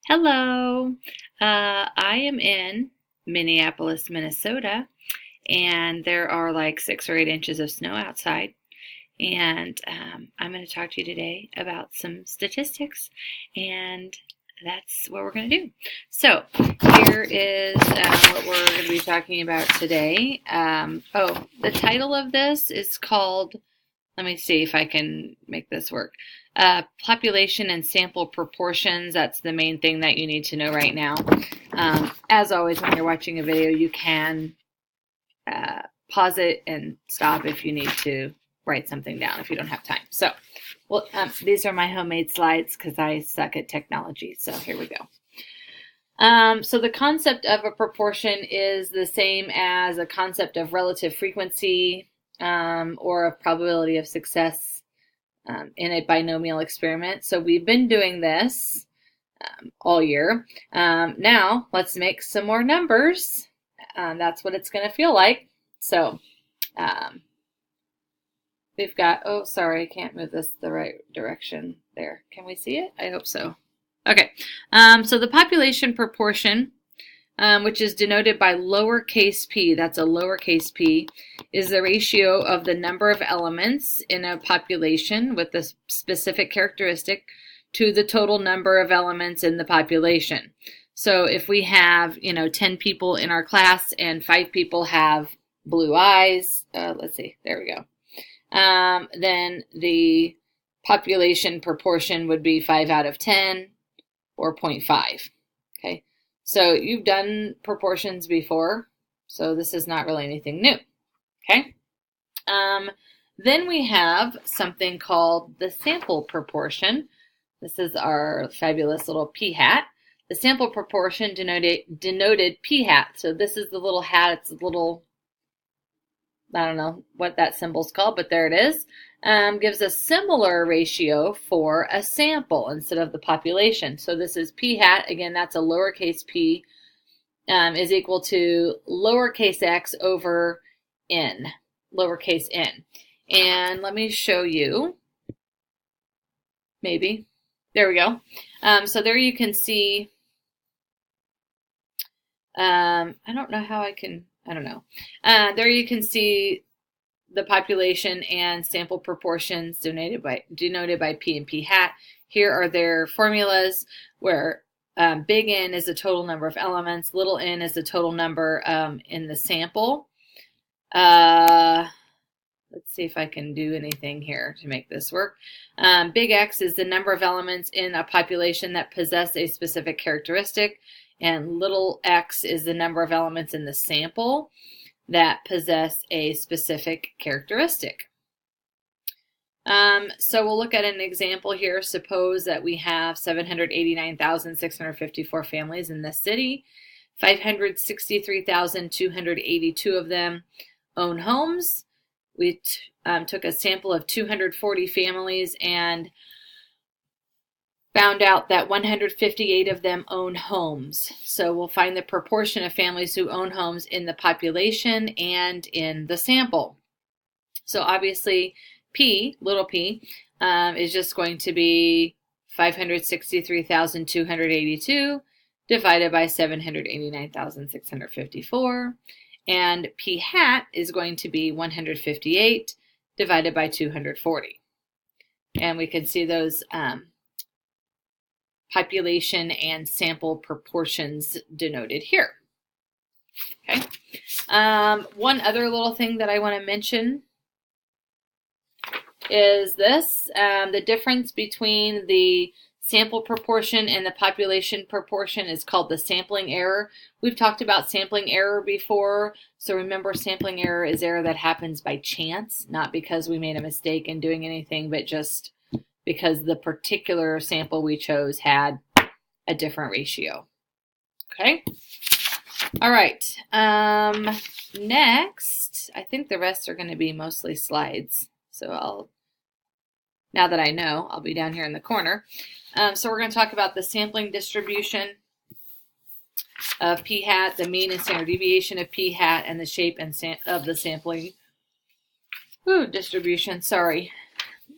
Hello. I am in Minneapolis, Minnesota, and there are like 6 or 8 inches of snow outside. And I'm going to talk to you today about some statistics, and that's what we're going to do. So, here is what we're going to be talking about today. The title of this is called, let me see if I can make this work. Population and sample proportions. That's the main thing that you need to know right now. As always, when you're watching a video, you can pause it and stop if you need to write something down if you don't have time. So, these are my homemade slides because I suck at technology. So here we go. So the concept of a proportion is the same as a concept of relative frequency or a probability of success in a binomial experiment. So we've been doing this all year. Now let's make some more numbers. That's what it's going to feel like. So we've got, oh, sorry, I can't move this the right direction there. Can we see it? I hope so. Okay, so the population proportion, which is denoted by lowercase p, that's a lowercase p, is the ratio of the number of elements in a population with a specific characteristic to the total number of elements in the population. So if we have, 10 people in our class and 5 people have blue eyes, let's see, there we go. Then the population proportion would be 5 out of 10 or 0.5. Okay. So you've done proportions before, so this is not really anything new, okay? Then we have something called the sample proportion. This is our fabulous little p hat. The sample proportion denoted p hat. So this is the little hat. It's a little, I don't know what that symbol's called, but there it is. Gives a similar ratio for a sample instead of the population. So this is p hat. Again, that's a lowercase p is equal to lowercase x over n, lowercase n. And let me show you, maybe. There we go. So there you can see, I don't know how I can, I don't know. There you can see the population and sample proportions denoted by p and p hat. Here are their formulas where big N is the total number of elements, little n is the total number in the sample. Let's see if I can do anything here to make this work. Big X is the number of elements in a population that possess a specific characteristic, and little x is the number of elements in the sample that possess a specific characteristic. So we'll look at an example here. Suppose that we have 789,654 families in this city. 563,282 of them own homes. We took a sample of 240 families and found out that 158 of them own homes. So we'll find the proportion of families who own homes in the population and in the sample. So obviously P, little p, is just going to be 563,282 divided by 789,654. And P hat is going to be 158 divided by 240. And we can see those population and sample proportions denoted here. Okay. One other little thing that I want to mention is this. The difference between the sample proportion and the population proportion is called the sampling error. We've talked about sampling error before. So remember, sampling error is error that happens by chance, not because we made a mistake in doing anything, but just because the particular sample we chose had a different ratio. Okay. All right. Next, I think the rest are going to be mostly slides. So now that I know, I'll be down here in the corner. So we're going to talk about the sampling distribution of p hat, the mean and standard deviation of p hat, and the shape and of the sampling distribution. Sorry.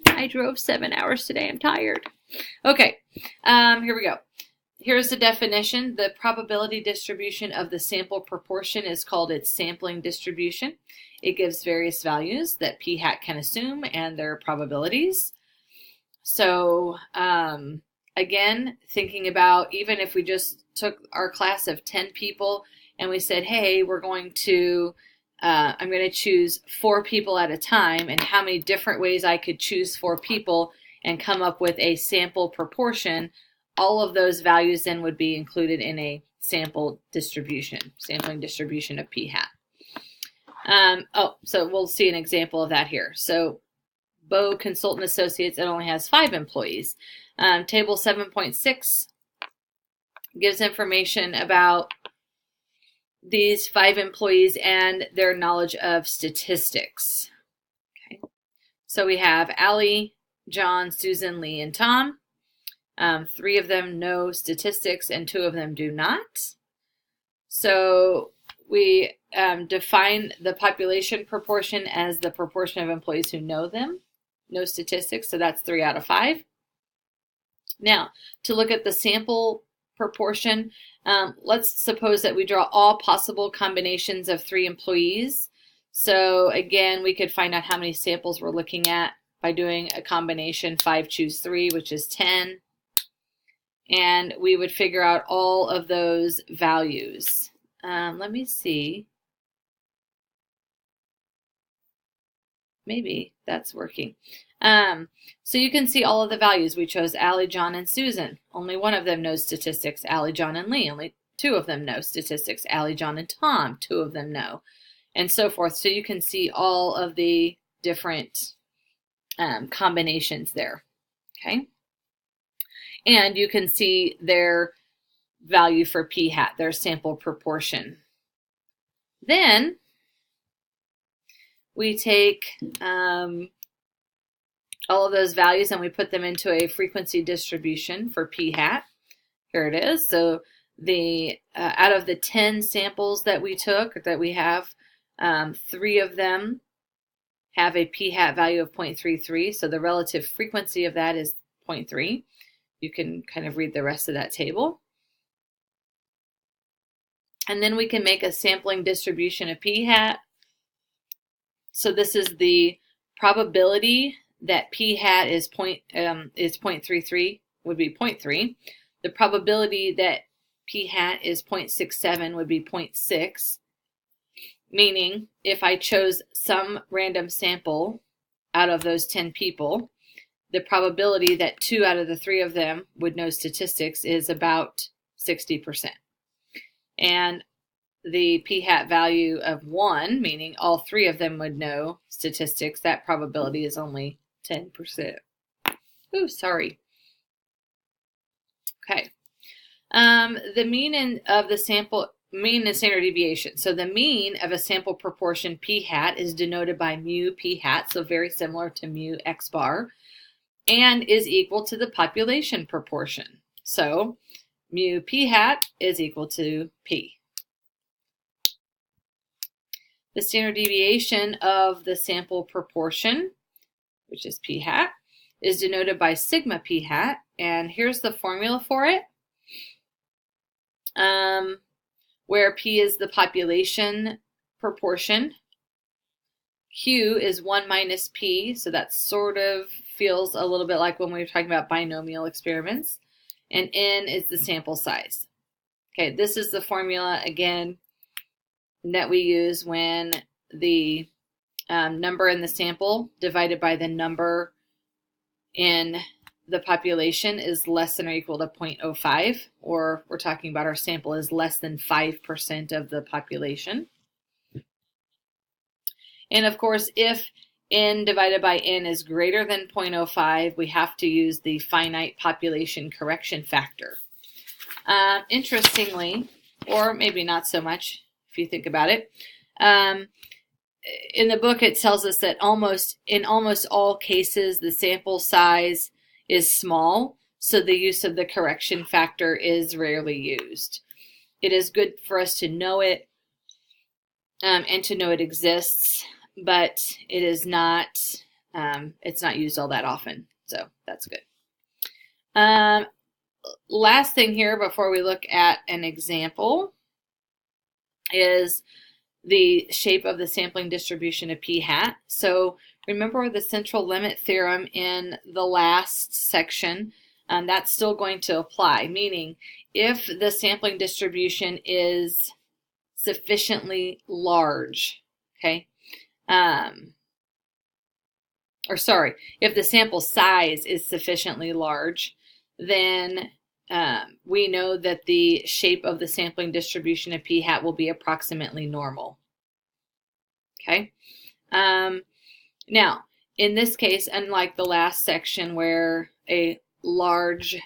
I drove 7 hours today. I'm tired. Okay, here we go. here's the definition. The probability distribution of the sample proportion is called its sampling distribution. It gives various values that p hat can assume and their probabilities. So again, thinking about even if we just took our class of 10 people and we said, hey, we're going to, I'm going to choose 4 people at a time, and how many different ways I could choose 4 people and come up with a sample proportion, all of those values then would be included in a sample distribution, sampling distribution of p hat. So we'll see an example of that here. So Bow Consultant Associates, it only has 5 employees. Table 7.6 gives information about these 5 employees and their knowledge of statistics. Okay. So we have Allie, John, Susan, Lee, and Tom. 3 of them know statistics and 2 of them do not. So we define the population proportion as the proportion of employees who know statistics, so that's 3 out of 5. Now, to look at the sample proportion, let's suppose that we draw all possible combinations of 3 employees. So again, we could find out how many samples we're looking at by doing a combination 5 choose 3, which is 10. And we would figure out all of those values. Let me see. Maybe that's working. So you can see all of the values. We chose Allie, John, and Susan. Only one of them knows statistics. Allie, John, and Lee. Only 2 of them know statistics. Allie, John, and Tom. 2 of them know. And so forth. So you can see all of the different combinations there. Okay. And you can see their value for p hat, their sample proportion. Then we take all of those values and we put them into a frequency distribution for p hat. Here it is. So the out of the 10 samples that we took, that we have, 3 of them have a p hat value of 0.33. So the relative frequency of that is 0.3. You can kind of read the rest of that table. And then we can make a sampling distribution of p hat. So this is the probability that p hat is 0.33, would be 0.3. The probability that p hat is 0.67 would be 0.6. Meaning, if I chose some random sample out of those 10 people, the probability that 2 out of the 3 of them would know statistics is about 60%. And the p hat value of 1, meaning all 3 of them would know statistics, that probability is only 10%. Ooh, sorry. Okay. The mean of the sample, mean and standard deviation. So the mean of a sample proportion p hat is denoted by mu p hat, so very similar to mu x bar, and is equal to the population proportion. So mu p hat is equal to p. The standard deviation of the sample proportion, which is p hat, is denoted by sigma p hat, and here's the formula for it, where p is the population proportion, q is 1 minus p, so that sort of feels a little bit like when we were talking about binomial experiments, and n is the sample size. Okay, this is the formula, again, that we use when the number in the sample divided by the number in the population is less than or equal to 0.05, or we're talking about our sample is less than 5% of the population. And of course, if n divided by n is greater than 0.05, we have to use the finite population correction factor. Interestingly, or maybe not so much if you think about it, in the book it tells us that in almost all cases the sample size is small, so the use of the correction factor is rarely used. It is good for us to know it and to know it exists, but it is not, it's not used all that often, so that's good. last thing here before we look at an example is the shape of the sampling distribution of p hat. So remember the central limit theorem in the last section, that's still going to apply, meaning if the sampling distribution is sufficiently large, okay, if the sample size is sufficiently large, then we know that the shape of the sampling distribution of p hat will be approximately normal. Okay. Now, in this case, unlike the last section where a large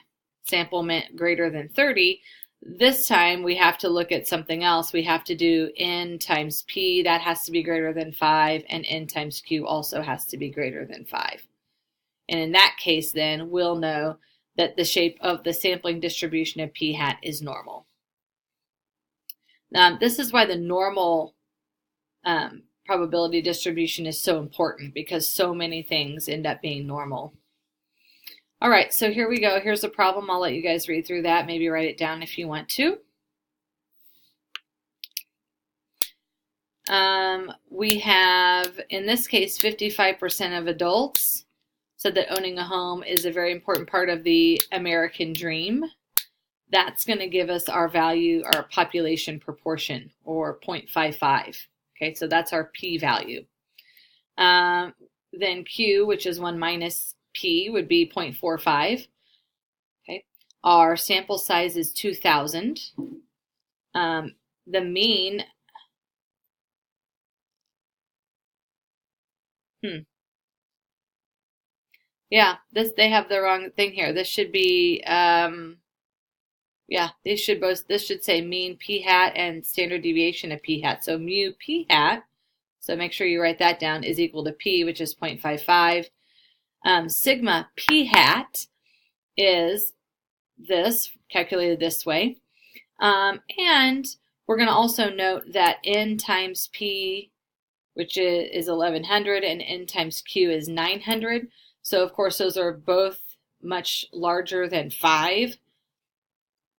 sample meant greater than 30, this time we have to look at something else. We have to do n times p, that has to be greater than 5, and n times q also has to be greater than 5. And in that case, then, we'll know that the shape of the sampling distribution of p hat is normal. This is why the normal probability distribution is so important, because so many things end up being normal. All right, so here we go. Here's a problem. I'll let you guys read through that. Maybe write it down if you want to. We have, in this case, 55% of adults said that owning a home is a very important part of the American dream. That's going to give us our value, our population proportion, or 0.55. Okay, so that's our p value. Then q, which is 1 minus p, would be 0.45. Okay, our sample size is 2,000. The mean, yeah, they have the wrong thing here. This should be, yeah, this should say mean p hat and standard deviation of p hat. So mu p hat, so make sure you write that down, is equal to p, which is 0.55. Sigma p hat is this, calculated this way. And we're going to also note that n times p, which is 1100, and n times q is 900. So, of course, those are both much larger than 5.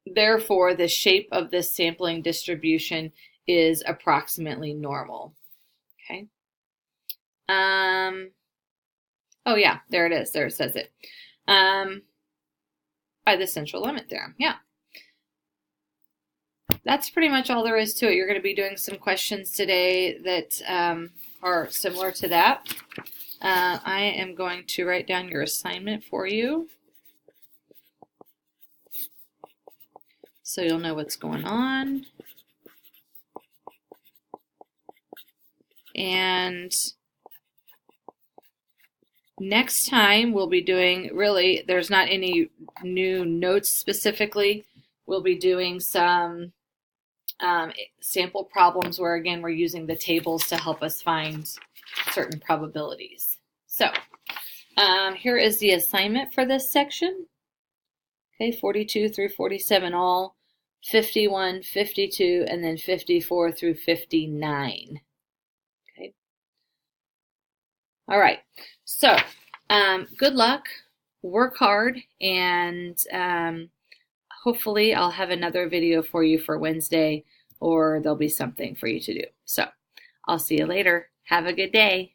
Therefore, the shape of this sampling distribution is approximately normal. Okay. Oh, yeah, there it is. There it says it. By the central limit theorem. Yeah. That's pretty much all there is to it. You're going to be doing some questions today that are similar to that. I am going to write down your assignment for you so you'll know what's going on. And next time we'll be doing, really, there's not any new notes specifically. We'll be doing some sample problems where, again, we're using the tables to help us find certain probabilities. So here is the assignment for this section. Okay, 42 through 47 all, 51, 52, and then 54 through 59. Okay. All right. So good luck, work hard, and hopefully I'll have another video for you for Wednesday, or there'll be something for you to do. So I'll see you later. Have a good day.